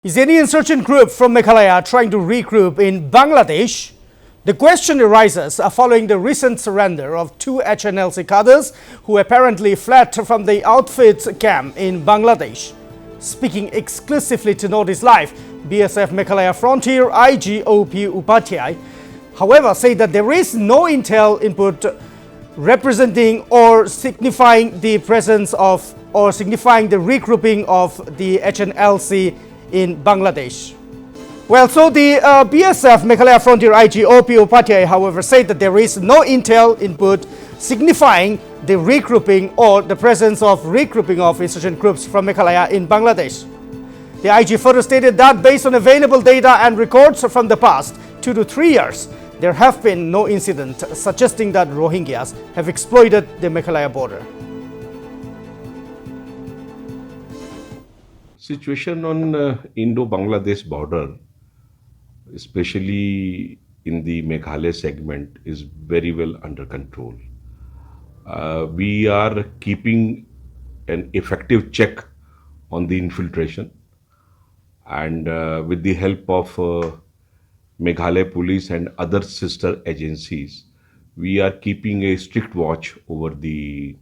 Is any insurgent group from Meghalaya trying to regroup in Bangladesh? The question arises following the recent surrender of two HNLC Cadres who apparently fled from the outfit's camp in Bangladesh. Speaking exclusively to Notice Live, BSF Meghalaya Frontier IG OP Upadhyay, however, said that there is no intel input representing or signifying the presence of or signifying the regrouping of the HNLC in Bangladesh. Well, so the BSF Meghalaya Frontier IG OP Upadhyay, however, said that there is no intel input signifying the regrouping or the presence of regrouping of insurgent groups from Meghalaya in Bangladesh. The IG further stated that based on available data and records from the past 2 to 3 years, there have been no incident suggesting that Rohingyas have exploited the Meghalaya border. Situation on Indo-Bangladesh border, especially in the Meghalaya segment, is very well under control. We are keeping an effective check on the infiltration, and with the help of Meghalaya police and other sister agencies, we are keeping a strict watch over the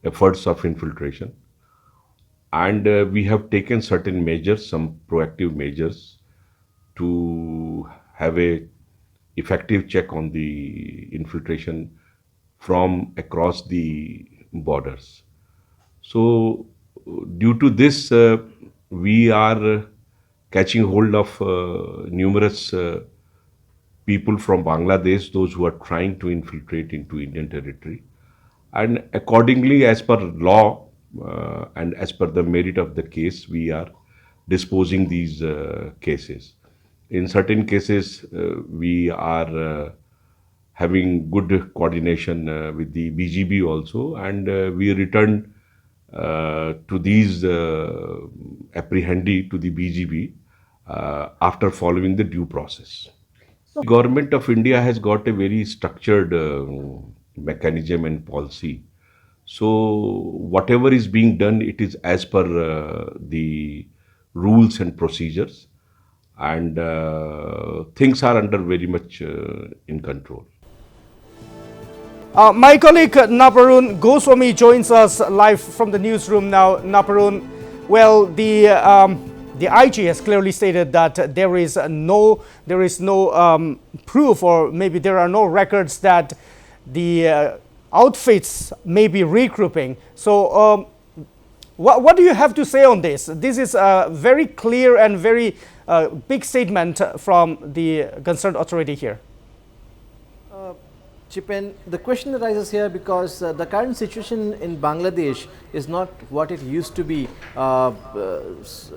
efforts of infiltration. And we have taken certain measures, some proactive measures, to have a effective check on the infiltration from across the borders. So due to this, we are catching hold of numerous people from Bangladesh, those who are trying to infiltrate into Indian territory. And accordingly, as per law, and as per the merit of the case, we are disposing these cases. In certain cases, we are having good coordination with the BGB also, and we return to these apprehendee to the BGB after following the due process. So, Government of India has got a very structured mechanism and policy. So whatever is being done, it is as per the rules and procedures, and things are under very much in control. My colleague Naparun Goswami joins us live from the newsroom now. Naparun, well, the IG has clearly stated that there is no proof, or maybe there are no records that the outfits may be regrouping. So what do you have to say on this? This is a very clear and very big statement from the concerned authority here. Chipen, the question arises here because the current situation in Bangladesh is not what it used to be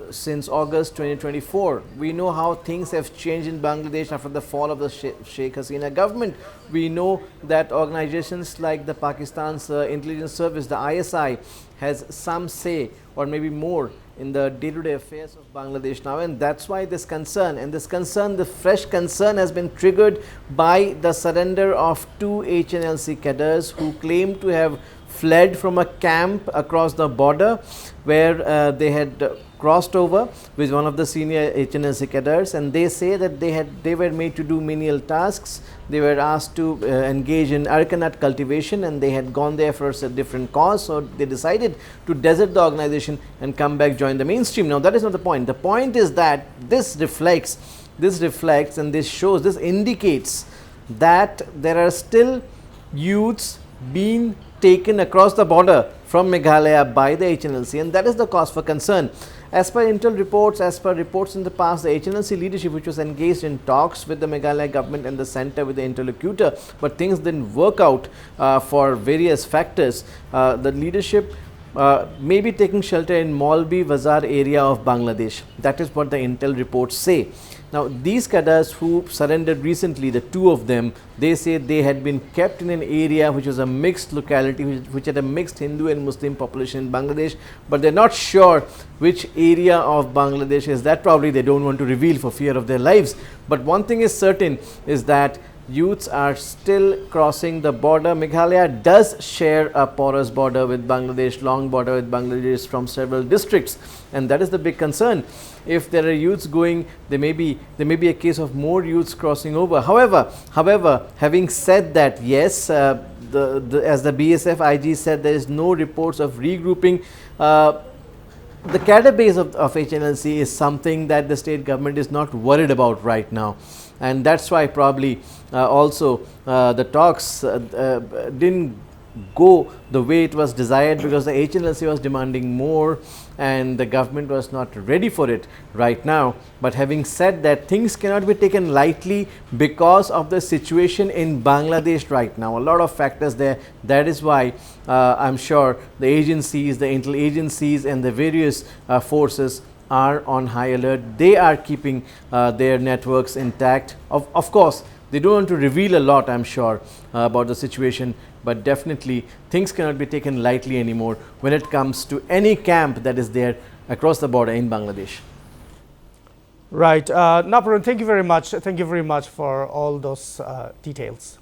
since August 2024. We know how things have changed in Bangladesh after the fall of the Sheikh Hasina government. We know that organizations like the Pakistan's intelligence service, the ISI, has some say or maybe more in the day-to-day affairs of Bangladesh now, and that's why this concern, the fresh concern, has been triggered by the surrender of two HNLC cadres who claim to have fled from a camp across the border where they had crossed over with one of the senior HNLC cadres, and they say that they were made to do menial tasks. They were asked to engage in arecanut cultivation, and they had gone there for a different cause, so they decided to desert the organization and come back, join the mainstream. Now that is not the point. The point is that this reflects and this indicates that there are still youths being taken across the border from Meghalaya by the HNLC, and that is the cause for concern. As per intel reports, as per reports in the past, the HNLC leadership, which was engaged in talks with the Meghalaya government and the center with the interlocutor, but things didn't work out for various factors. The leadership may be taking shelter in Maulvi Bazaar area of Bangladesh. That is what the intel reports say. Now, these cadres who surrendered recently, the two of them, they say they had been kept in an area which was a mixed locality, which had a mixed Hindu and Muslim population in Bangladesh, but they're not sure which area of Bangladesh is that. Probably they don't want to reveal for fear of their lives. But one thing is certain is that youths are still crossing the border. Meghalaya does share a porous border with Bangladesh, long border with Bangladesh from several districts, and that is the big concern. If there are youths going, there may be a case of more youths crossing over. However, having said that, yes, as the BSF IG said, there is no reports of regrouping. The cadre base of HNLC is something that the state government is not worried about right now, and that's why probably also the talks didn't go the way it was desired, because the HNLC was demanding more and the government was not ready for it right now. But having said that, things cannot be taken lightly because of the situation in Bangladesh right now. A lot of factors there. That is why I'm sure the agencies, the intel agencies and the various forces are on high alert. They are keeping their networks intact. Of course, they don't want to reveal a lot, I'm sure, about the situation, but definitely things cannot be taken lightly anymore when it comes to any camp that is there across the border in Bangladesh. Right. Naparun, thank you very much. Thank you very much for all those details.